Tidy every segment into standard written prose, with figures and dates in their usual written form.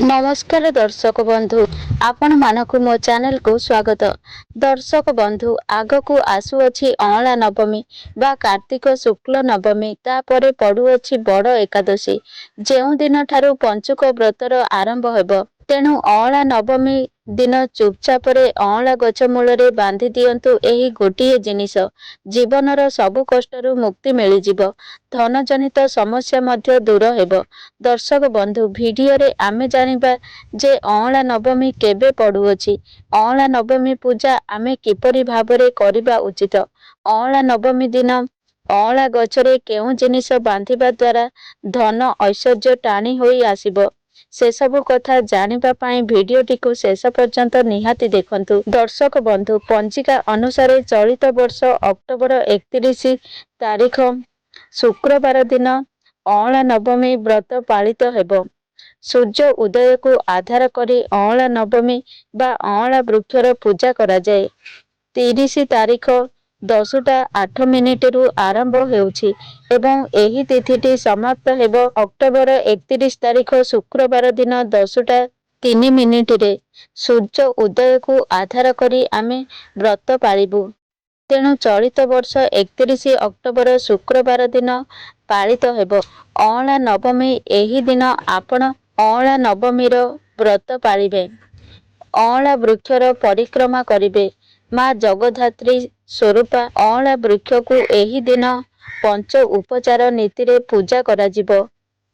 नमस्कार दर्शक बंधु आपण मानक मो चैनल को स्वागत। दर्शक बंधु आग को आसुअछि अँला नवमी बा कार्तिक शुक्ल नवमी तापरे पड़ुअछि बड़ एकादशी जेउ दिन ठारू पंचुक व्रतर आरंभ हेब। तेणु अँला नवमी दिन चुपचापरे अँला गछ मूलरे बांधी दियंतु एही गोटिए जिनिस जीवनर सबु कष्टरू मुक्ति मिलिजिब, धन जनित समस्या मध्य दूर हेब। दर्शक बंधु भिडियो रे आमे जानिबा जे अँला नवमी केबे पड़ुअछि, अँला नवमी पूजा आमे किपरि भाबरे करिबा उचित, अँला नवमी दिन अँला गछरे केउ जिनिस बांधिबा द्वारा धन ऐश्वर्य टाणी होई आसिबो, से सबु कथा जानिबा पाई भिडियोटी को शेष पर्यंत निहाती देखंतु। दर्शक बंधु पंजिका अनुसारे चलित वर्ष अक्टोबर 31 तारीख शुक्रवार दिन अँला नवमी व्रत पालित हेब। सूर्य उदय को आधार करी अँला नवमी बा अँला वृक्षर पूजा करा जाए। 30 तारीख 10:08 रु आरंभ हेउछि एवं एही तिथिटी समाप्त हेब अक्टोबर 31 तारीख शुक्रवार दिन 10:03 रे। सूर्य उदय को आधार करी आमे व्रत पालिबु। तेणु चलित वर्ष 31 अक्टोबर शुक्रवार दिन पालित हेब अँला नवमी। एही दिन आपण अँला नवमीर व्रत पालिबे, अँला वृक्षर परिक्रमा करिबे। माँ जगधात्री स्वरूपा अँला वृक्ष को एही दिन पंच उपचार नीति रे पूजा कराजिबो।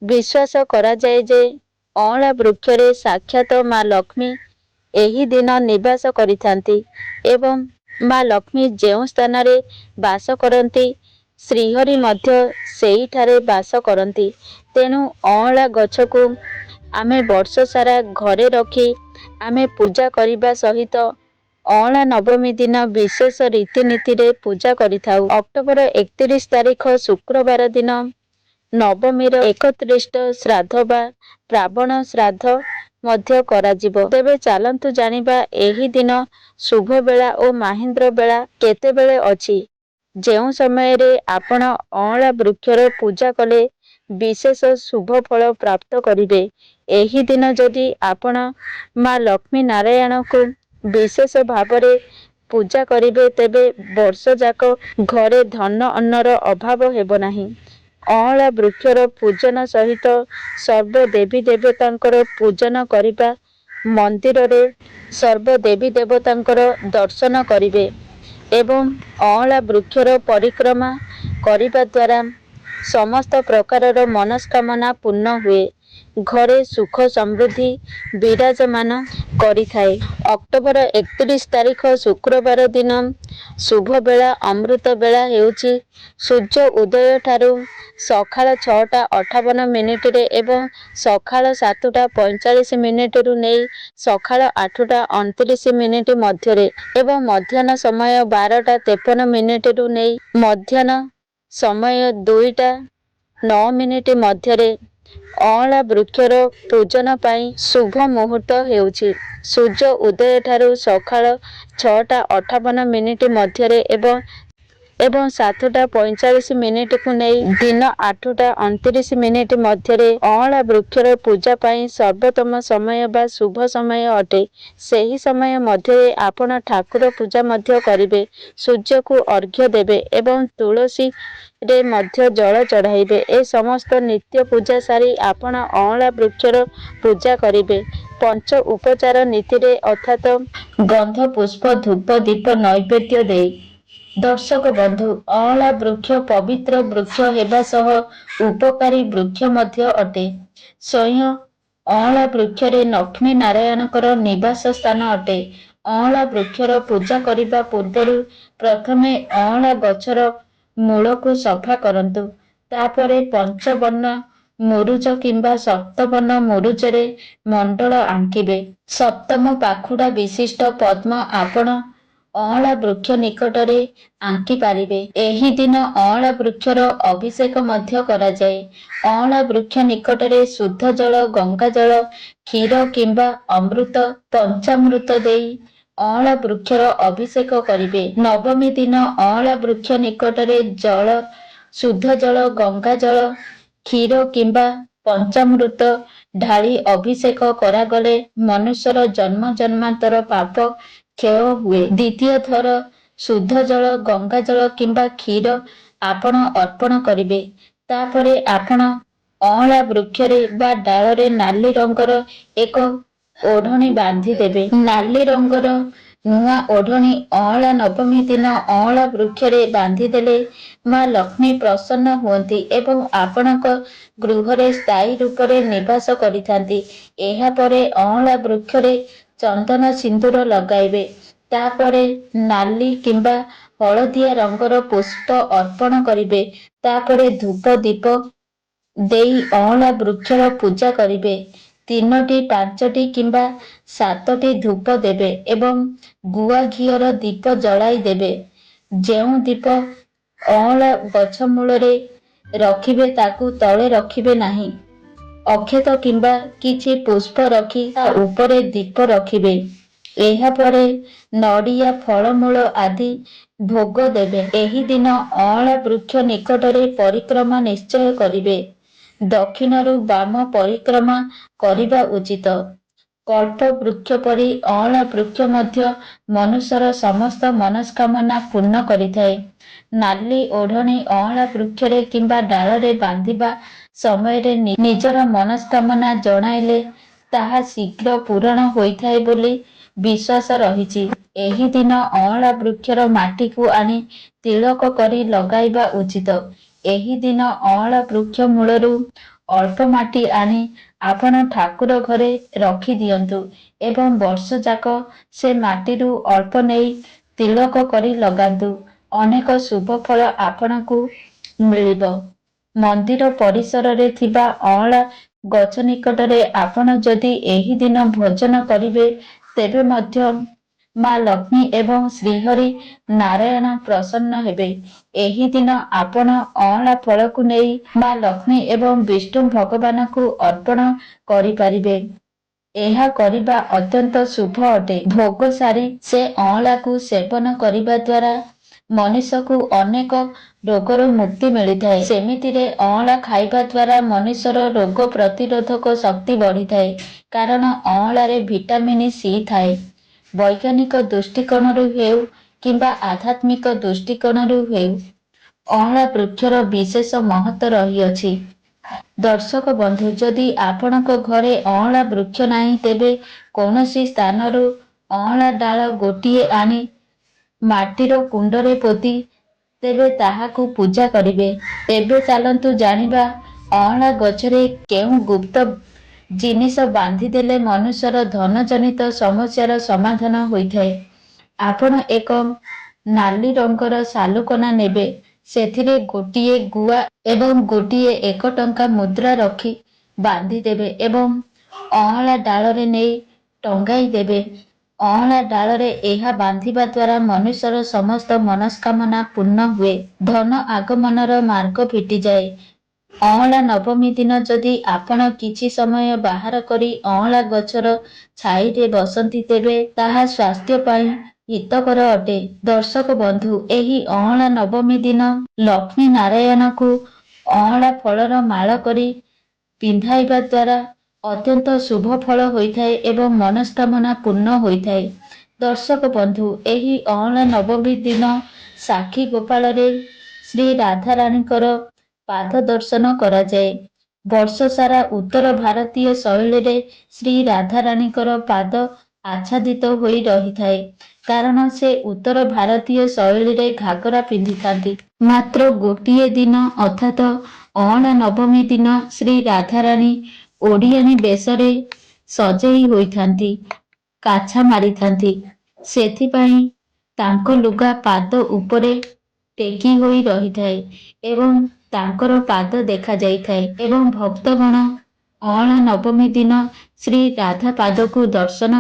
विश्वास करा जाए जे अँला वृक्षरे साक्षात माँ लक्ष्मी एही दिन निवास करिथांती एवं माँ लक्ष्मी जेउ स्थान रे वास करंती श्रीहरि मध्य सेहीठारे वास करंती। तेणु अँला गछ को आमे वर्ष सारा घरे रखी आमे पूजा करिबा सहित अँला नवमी दिन विशेष रीतिनीति रे पूजा करिथाउ। अक्टोबर 31 तारीख शुक्रवार दिन नवमीर 31 श्राद्ध बा प्रावण श्राद्ध मध्य कराजिबो। तेबे चालंतु जानिबा एही दिन शुभ बेला ओ माहिंद्र बेला केतेबेले अछि, जेउ समय रे आपण अँला वृक्षर पूजा कले विशेष शुभ फल प्राप्त करिबे। एही दिन जदि आपण माँ लक्ष्मी नारायण को विशेष भावरे पूजा करिबे तेबे वर्ष जाक घरे धन अन्नर अभाव हेब नाही। अँला वृक्षर पूजन सहित सर्व देवी देवतांकर पूजन करिबा, मंदिर रे सर्व देवी देवतांकर दर्शन करिबे एवं अँला वृक्षर परिक्रमा करिबा द्वारा समस्त प्रकारर मनस्कामना पूर्ण हुए, घरे सुख समृद्धि विराजमान करिथाए। अक्टोबर 31 तारीख शुक्रवार दिन शुभ बेला अमृत बेला हेउछि सूर्य उदय ठारू सकाळ 6:58 रे एवं सकाळ 7:45 रु नेई सकाळ 8:29 मध्यरे एवं मध्याह्न समय 12:53 रु नेई मध्याह्न समय 2:09 मध्यरे अँला वृक्षर पूजन पाई शुभ मुहूर्त हेउछि सूर्य उदय ठारू सकाळ 6:58 मध्यरे एवं 7:45 को नहीं दिन 8:29 मध्यरे अँला वृक्षर पूजा पाई सर्वोत्तम समय बा शुभ समय अटे। सही समय मध्य आपण ठाकुर पूजा मध्य करिबे, सूर्य को अर्घ्य देबे एवं तुलसी रे मध्य जल चढ़ाइबे। ए समस्त नित्य पूजा सारी आपण अँला वृक्षर पूजा करिबे। पंच उपचार नीति रे अर्थात गंध पुष्प धूप दीप नैवेद्य देई। दर्शक बंधु अँला वृक्ष पवित्र वृक्ष हेबा सह उपकारी वृक्ष मध्य अटे। स्वयं अँला वृक्षरे लक्ष्मी नारायणकर निवास स्थान अटे। अँला वृक्षर पूजा करिबा पूर्वरु प्रथमे अँला गछर मूल को सफा करंतु, तापरे पंचवर्ण मुरुज किंबा सप्तवर्ण मुरुजरे मंडल आंकिबे। सप्तम पाखुड़ा विशिष्ट पद्म आपण अँला वृक्ष निकटरे आंकी पारिबे। एही दिन अँला वृक्षर अभिषेक मध्य करा जाए। अँला वृक्ष निकटरे शुद्ध जल, गंगा जल, क्षीर किंबा अमृत पंचामृत देई अँला वृक्षर अभिषेक करिबे। नवमी दिन अँला वृक्ष निकटरे शुद्ध जल, गंगा जल, क्षीर किंबा पंचामृत ଢାଳି ଅଭିଷେକ କରାଗଲେ ମନୁଷ୍ୟର ଜନ୍ମ ଜନ୍ମାନ୍ତର ପାପ କ୍ଷୟ ହୁଏ। ଦ୍ୱିତୀୟ ଥର ଶୁଦ୍ଧ ଜଳ, ଗଙ୍ଗା ଜଳ କିମ୍ବା କ୍ଷୀର ଆପଣ ଅର୍ପଣ କରିବେ। ତାପରେ ଆପଣ ଅଁଳା ବୃକ୍ଷରେ ବା ଡାଳରେ ନାଲି ରଙ୍ଗର ଏକ ଓଢ଼ଣୀ ବାନ୍ଧି ଦେବେ। ନାଲି ରଙ୍ଗର ନୂଆ ଓଢ଼ଣୀ ଅଁଳା ନବମୀ ଦିନ ଅଁଳା ବୃକ୍ଷରେ ବାନ୍ଧିଦେଲେ ମା ଲକ୍ଷ୍ମୀ ପ୍ରସନ୍ନ ହୁଅନ୍ତି ଏବଂ ଆପଣଙ୍କ ଗୃହରେ ସ୍ଥାୟୀ ରୂପରେ ନିବାସ କରିଥାନ୍ତି। ଏହାପରେ ଅଁଳା ବୃକ୍ଷରେ ଚନ୍ଦନ ସିନ୍ଦୁର ଲଗାଇବେ। ତାପରେ ନାଲି କିମ୍ବା ହଳଦିଆ ରଙ୍ଗର ପୁଷ୍ପ ଅର୍ପଣ କରିବେ। ତାପରେ ଧୂପ ଦୀପ ଦେଇ ଅଁଳା ବୃକ୍ଷର ପୂଜା କରିବେ। 3ଟି 5ଟି କିମ୍ବା 7ଟି ଧୂପ ଦେବେ ଏବଂ ଗୁଆ ଘିଅର ଦୀପ ଜଳାଇ ଦେବେ। ଯେଉଁ ଦୀପ ଅଁଳା ଗଛ ମୂଳରେ ରଖିବେ ତାକୁ ତଳେ ରଖିବେ ନାହିଁ। ଅକ୍ଷତ କିମ୍ବା କିଛି ପୁଷ୍ପ ରଖି ତା ଉପରେ ଦୀପ ରଖିବେ। ଏହାପରେ ନଡ଼ିଆ, ଫଳମୂଳ ଆଦି ଭୋଗ ଦେବେ। ଏହି ଦିନ ଅଁଳା ବୃକ୍ଷ ନିକଟରେ ପରିକ୍ରମା ନିଶ୍ଚୟ କରିବେ। ଦକ୍ଷିଣରୁ ବାମ ପରିକ୍ରମା କରିବା ଉଚିତ। କଳ୍ପ ବୃକ୍ଷ ପରି ଅଁଳା ବୃକ୍ଷ ମଧ୍ୟ ମନୁଷ୍ୟର ସମସ୍ତ ମନସ୍କାମନା ପୂର୍ଣ୍ଣ କରିଥାଏ। ନାଲି ଓଢ଼ଣୀ ଅଁଳା ବୃକ୍ଷରେ କିମ୍ବା ଡାଳରେ ବାନ୍ଧିବା ସମୟରେ ନିଜର ମନସ୍କାମନା ଜଣାଇଲେ ତାହା ଶୀଘ୍ର ପୂରଣ ହୋଇଥାଏ ବୋଲି ବିଶ୍ୱାସ ରହିଛି। ଏହି ଦିନ ଅଁଳା ବୃକ୍ଷର ମାଟିକୁ ଆଣି ତିଳକ କରି ଲଗାଇବା ଉଚିତ। ଏହି ଦିନ ଅଁଳା ବୃକ୍ଷ ମୂଳରୁ ଅଳ୍ପ ମାଟି ଆଣି ଆପଣ ଠାକୁର ଘରେ ରଖି ଦିଅନ୍ତୁ ଏବଂ ବର୍ଷ ଯାକ ସେ ମାଟିରୁ ଅଳ୍ପ ନେଇ ତିଳକ କରି ଲଗାନ୍ତୁ। ଅନେକ ଶୁଭ ଫଳ ଆପଣଙ୍କୁ ମିଳିବ। ମନ୍ଦିର ପରିସରରେ ଥିବା ଅଁଳା ଗଛ ନିକଟରେ ଆପଣ ଯଦି ଏହି ଦିନ ଭୋଜନ କରିବେ ତେବେ ମଧ୍ୟ ମା ଲକ୍ଷ୍ମୀ ଏବଂ ଶ୍ରୀହରି ନାରାୟଣ ପ୍ରସନ୍ନ ହେବେ। ଏହି ଦିନ ଆପଣ ଅଁଳା ଫଳକୁ ନେଇ ମା ଲକ୍ଷ୍ମୀ ଏବଂ ବିଷ୍ଣୁ ଭଗବାନଙ୍କୁ ଅର୍ପଣ କରିପାରିବେ। ଏହା କରିବା ଅତ୍ୟନ୍ତ ଶୁଭ ଅଟେ। ଭୋଗ ସାରି ସେ ଅଁଳାକୁ ସେବନ କରିବା ଦ୍ୱାରା ମନୁଷ୍ୟକୁ ଅନେକ ରୋଗରୁ ମୁକ୍ତି ମିଳିଥାଏ। ସେମିତିରେ ଅଁଳା ଖାଇବା ଦ୍ୱାରା ମନୁଷ୍ୟର ରୋଗ ପ୍ରତିରୋଧକ ଶକ୍ତି ବଢ଼ିଥାଏ। କାରଣ ଅଁଳାରେ ଭିଟାମିନ୍ ସି ଥାଏ। ବୈଜ୍ଞାନିକ ଦୃଷ୍ଟିକୋଣରୁ ହେଉ କିମ୍ବା ଆଧ୍ୟାତ୍ମିକ ଦୃଷ୍ଟିକୋଣରୁ ହେଉ ଅଁଳା ବୃକ୍ଷର ବିଶେଷ ମହତ୍ତ୍ୱ ରହିଅଛି। ଦର୍ଶକ ବନ୍ଧୁ, ଯଦି ଆପଣଙ୍କ ଘରେ ଅଁଳା ବୃକ୍ଷ ନାହିଁ ତେବେ କୌଣସି ସ୍ଥାନରୁ ଅଁଳା ଡାଳ ଗୋଟିଏ ଆଣି ମାଟିର କୁଣ୍ଡରେ ପୋତି ତେବେ ତାହାକୁ ପୂଜା କରିବେ। ଏବେ ଚାଲନ୍ତୁ ଜାଣିବା ଅଁଳା ଗଛରେ କେଉଁ ଗୁପ୍ତ ଜିନିଷ ବାନ୍ଧିଦେଲେ ମନୁଷ୍ୟର ଧନଜନିତ ସମସ୍ୟାର ସମାଧାନ ହୋଇଥାଏ। ଆପଣ ଏକ ନାଲି ରଙ୍ଗର ସାଲୁକନା ନେବେ। ସେଥିରେ ଗୋଟିଏ ଗୁଆ ଏବଂ ଗୋଟିଏ 1 ଟଙ୍କା ମୁଦ୍ରା ରଖି ବାନ୍ଧିଦେବେ ଏବଂ ଅଁଳା ଡାଳରେ ନେଇ ଟଙ୍ଗାଇ ଦେବେ। ଅଁଳା ଡାଳରେ ଏହା ବାନ୍ଧିବା ଦ୍ୱାରା ମନୁଷ୍ୟର ସମସ୍ତ ମନସ୍କାମନା ପୂର୍ଣ୍ଣ ହୁଏ। ଧନ ଆଗମନର ମାର୍ଗ ଫିଟିଯାଏ। ଅଁଳା ନବମୀ ଦିନ ଯଦି ଆପଣ କିଛି ସମୟ ବାହାର କରି ଅଁଳା ଗଛର ଛାଇରେ ବସନ୍ତି ତେବେ ତାହା ସ୍ୱାସ୍ଥ୍ୟ ପାଇଁ ହିତକର ଅଟେ। ଦର୍ଶକ ବନ୍ଧୁ, ଏହି ଅଁଳା ନବମୀ ଦିନ ଲକ୍ଷ୍ମୀ ନାରାୟଣଙ୍କୁ ଅଁଳା ଫଳର ମାଳ କରି ପିନ୍ଧାଇବା ଦ୍ୱାରା ଅତ୍ୟନ୍ତ ଶୁଭ ଫଳ ହୋଇଥାଏ ଏବଂ ମନସ୍କାମନା ପୂର୍ଣ୍ଣ ହୋଇଥାଏ। ଦର୍ଶକ ବନ୍ଧୁ, ଏହି ଅଁଳା ନବମୀ ଦିନ ସାକ୍ଷୀ ଗୋପାଳରେ ଶ୍ରୀ ରାଧାରାଣୀଙ୍କର ପାଦ ଦର୍ଶନ କରାଯାଏ। ବର୍ଷ ସାରା ଉତ୍ତର ଭାରତୀୟ ଶୈଳୀରେ ଶ୍ରୀ ରାଧାରାଣୀଙ୍କର ପାଦ ଆଚ୍ଛାଦିତ ହୋଇ ରହିଥାଏ। କାରଣ ସେ ଉତ୍ତର ଭାରତୀୟ ଶୈଳୀରେ ଘାଗରା ପିନ୍ଧିଥାନ୍ତି। ମାତ୍ର ଗୋଟିଏ ଦିନ ଅର୍ଥାତ୍ ଅଁଳା ନବମୀ ଦିନ ଶ୍ରୀ ରାଧାରାଣୀ ଓଡ଼ିଆଣୀ ବେଶରେ ସଜେଇ ହୋଇଥାନ୍ତି, କାଛା ମାରିଥାନ୍ତି। ସେଥିପାଇଁ ତାଙ୍କ ଲୁଗା ପାଦ ଉପରେ ଟେକି ହୋଇ ରହିଥାଏ ଏବଂ ତାଙ୍କର ପାଦ ଦେଖାଯାଇଥାଏ ଏବଂ ଭକ୍ତଗଣ ଅଁଳା ନବମୀ ଦିନ ଶ୍ରୀ ରାଧା ପାଦକୁ ଦର୍ଶନ